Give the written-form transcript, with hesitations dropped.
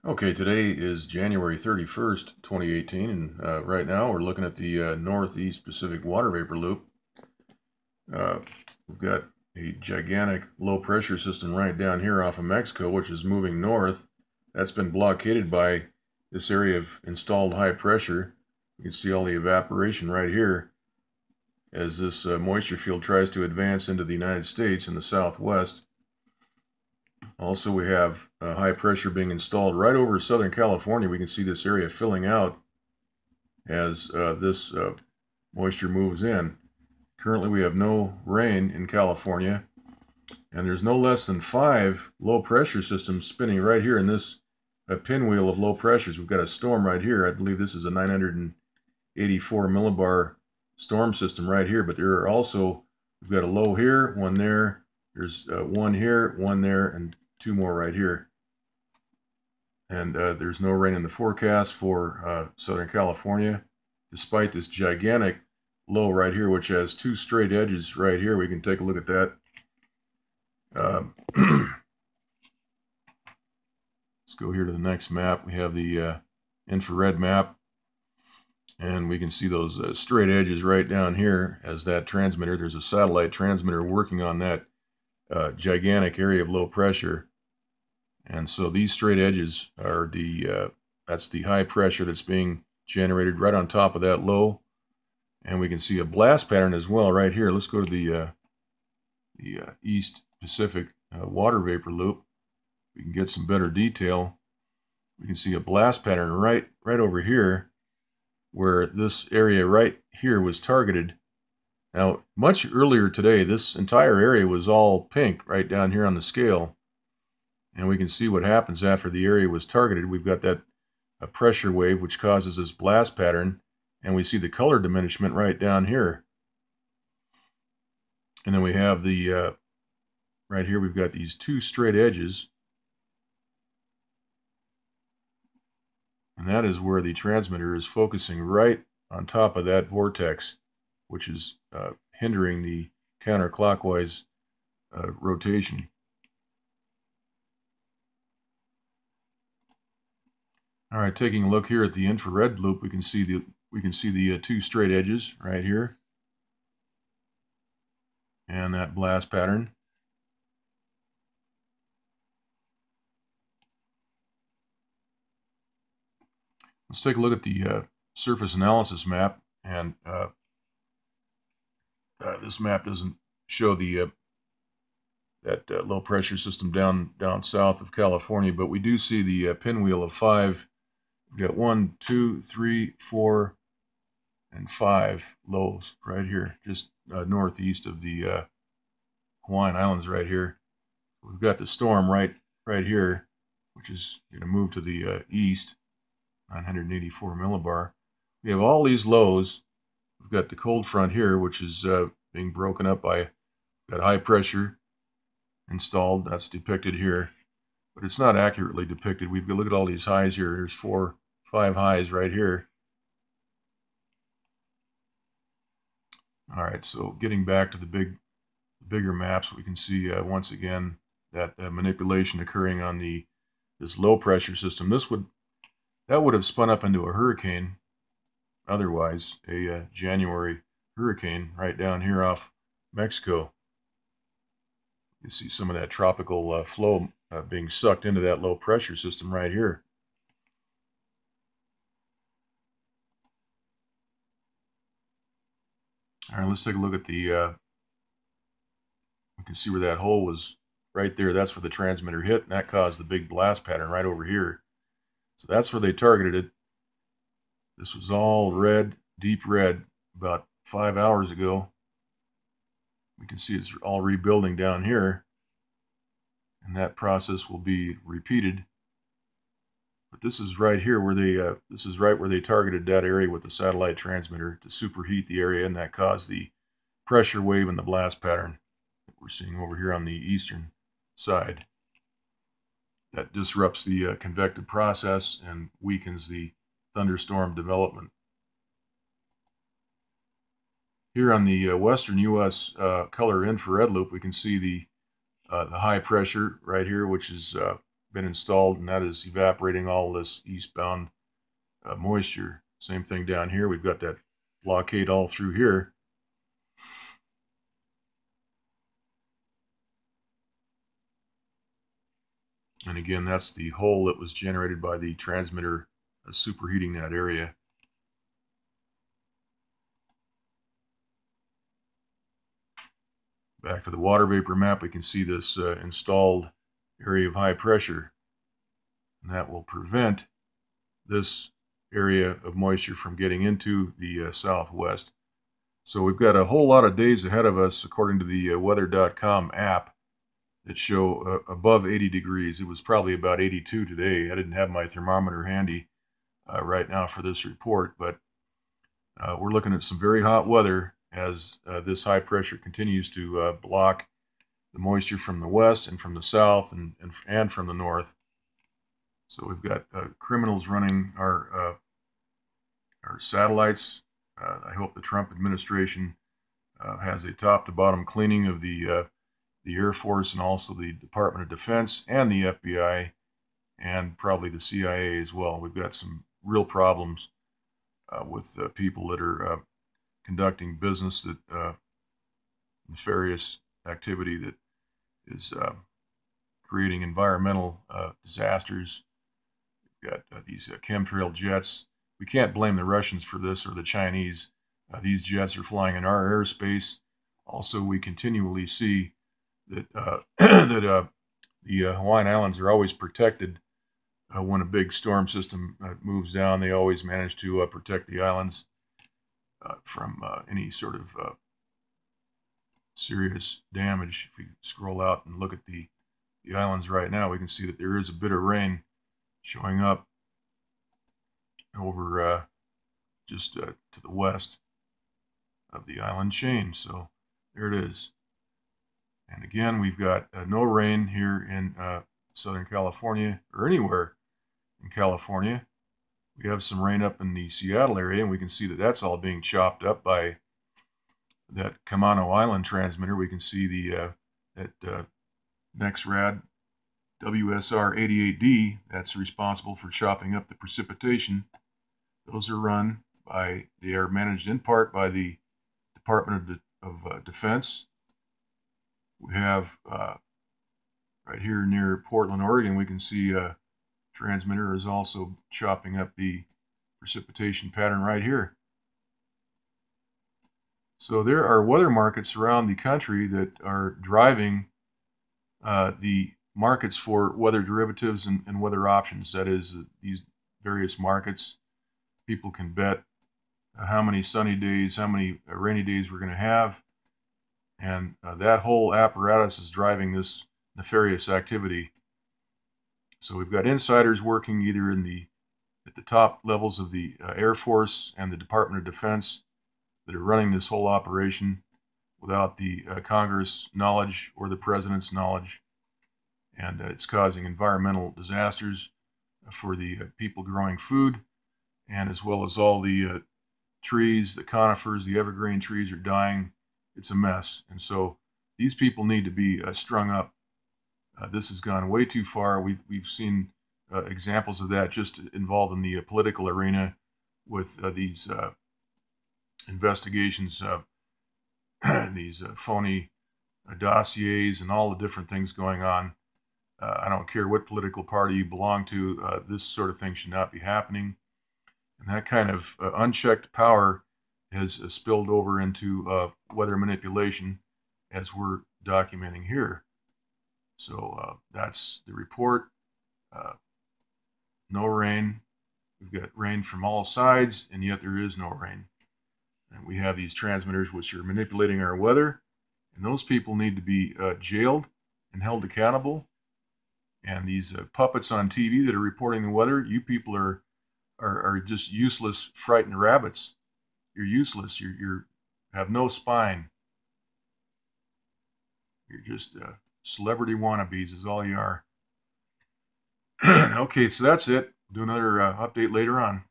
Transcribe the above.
Okay, today is January 31st, 2018, and right now we're looking at the Northeast Pacific Water Vapor Loop. We've got a gigantic low pressure system right down here off of Mexico, which is moving north. That's been blockaded by this area of installed high pressure. You can see all the evaporation right here as this moisture field tries to advance into the United States in the southwest. Also, we have high pressure being installed right over Southern California. We can see this area filling out as this moisture moves in. Currently, we have no rain in California, and there's no less than 5 low pressure systems spinning right here in this pinwheel of low pressures. We've got a storm right here. I believe this is a 984 millibar storm system right here, but there are also, we've got a low here, one there, there's one here, one there, and 2 more right here. And there's no rain in the forecast for Southern California, despite this gigantic low right here, which has 2 straight edges right here. We can take a look at that. Let's go here to the next map. We have the infrared map, and we can see those straight edges right down here as that transmitter. There's a satellite transmitter working on that gigantic area of low pressure. And so these straight edges are that's the high pressure that's being generated right on top of that low. And we can see a blast pattern as well right here. Let's go to the East Pacific water vapor loop. We can get some better detail. We can see a blast pattern right over here where this area right here was targeted. Now, much earlier today, this entire area was all pink right down here on the scale. And we can see what happens after the area was targeted. We've got that pressure wave, which causes this blast pattern. And we see the color diminishment right down here. And then we have the, right here, we've got these 2 straight edges. And that is where the transmitter is focusing right on top of that vortex, which is hindering the counterclockwise rotation. All right, taking a look here at the infrared loop, we can see the 2 straight edges right here, and that blast pattern. Let's take a look at the surface analysis map, and this map doesn't show the that low pressure system down south of California, but we do see the pinwheel of 5. We've got 1, 2, 3, 4, and 5 lows right here, just northeast of the Hawaiian Islands right here. We've got the storm right here, which is going to move to the east, 984 millibar. We have all these lows. We've got the cold front here, which is being broken up by, got high pressure installed. That's depicted here, but it's not accurately depicted. We've got, look at all these highs here. There's 4, 5 highs right here. All right, so getting back to the bigger maps, we can see once again that manipulation occurring on this low pressure system. That would have spun up into a hurricane, otherwise a January hurricane right down here off Mexico. You see some of that tropical flow being sucked into that low pressure system right here. All right, let's take a look at the, we can see where that hole was right there. That's where the transmitter hit, and that caused the big blast pattern right over here. So that's where they targeted it. This was all red, deep red, about 5 hours ago. We can see it's all rebuilding down here, and that process will be repeated. But this is right here where they this is right where they targeted that area with the satellite transmitter to superheat the area, and that caused the pressure wave and the blast pattern that we're seeing over here on the eastern side. That disrupts the convective process and weakens the thunderstorm development. Here on the western U.S. Color infrared loop, we can see the high pressure right here, which is been installed, and that is evaporating all this eastbound moisture. Same thing down here. We've got that blockade all through here. And again, that's the hole that was generated by the transmitter superheating that area. Back to the water vapor map, we can see this installed area of high pressure. And that will prevent this area of moisture from getting into the southwest. So we've got a whole lot of days ahead of us, according to the weather.com app, that show above 80 degrees. It was probably about 82 today. I didn't have my thermometer handy right now for this report, but we're looking at some very hot weather as this high pressure continues to block the moisture from the west and from the south and from the north. So we've got criminals running our satellites. I hope the Trump administration has a top-to-bottom cleaning of the Air Force and also the Department of Defense and the FBI and probably the CIA as well. We've got some real problems with people that are conducting business that nefarious activity that is creating environmental disasters. We've got these chemtrail jets. We can't blame the Russians for this or the Chinese. These jets are flying in our airspace. Also, we continually see that the Hawaiian Islands are always protected. When a big storm system moves down, they always manage to protect the islands from any sort of serious damage. If we scroll out and look at the islands right now, we can see that there is a bit of rain showing up over just to the west of the island chain. So there it is. And again, we've got no rain here in Southern California or anywhere in California. We have some rain up in the Seattle area, and we can see that that's all being chopped up by that Kamano Island transmitter. We can see the that NexRad WSR 88D that's responsible for chopping up the precipitation. Those are run by, they are managed in part by the Department of Defense. We have right here near Portland, Oregon, we can see a transmitter is also chopping up the precipitation pattern right here. So there are weather markets around the country that are driving the markets for weather derivatives and weather options. That is, these various markets, people can bet how many sunny days, how many rainy days we're going to have. And that whole apparatus is driving this nefarious activity. So we've got insiders working either at the top levels of the Air Force and the Department of Defense that are running this whole operation without the Congress knowledge or the President's knowledge. And it's causing environmental disasters for the people growing food, and as well as all the trees, the conifers, the evergreen trees are dying. It's a mess. And so these people need to be strung up. This has gone way too far. We've seen examples of that just involved in the political arena with these investigations, these phony dossiers and all the different things going on. I don't care what political party you belong to, this sort of thing should not be happening. And that kind of unchecked power has spilled over into weather manipulation, as we're documenting here. So that's the report. No rain. We've got rain from all sides, and yet there is no rain. And we have these transmitters which are manipulating our weather, and those people need to be jailed and held accountable. And these puppets on TV that are reporting the weather, you people are just useless, frightened rabbits. You're useless. You have no spine. You're just celebrity wannabes is all you are. Okay, so that's it. Do another update later on.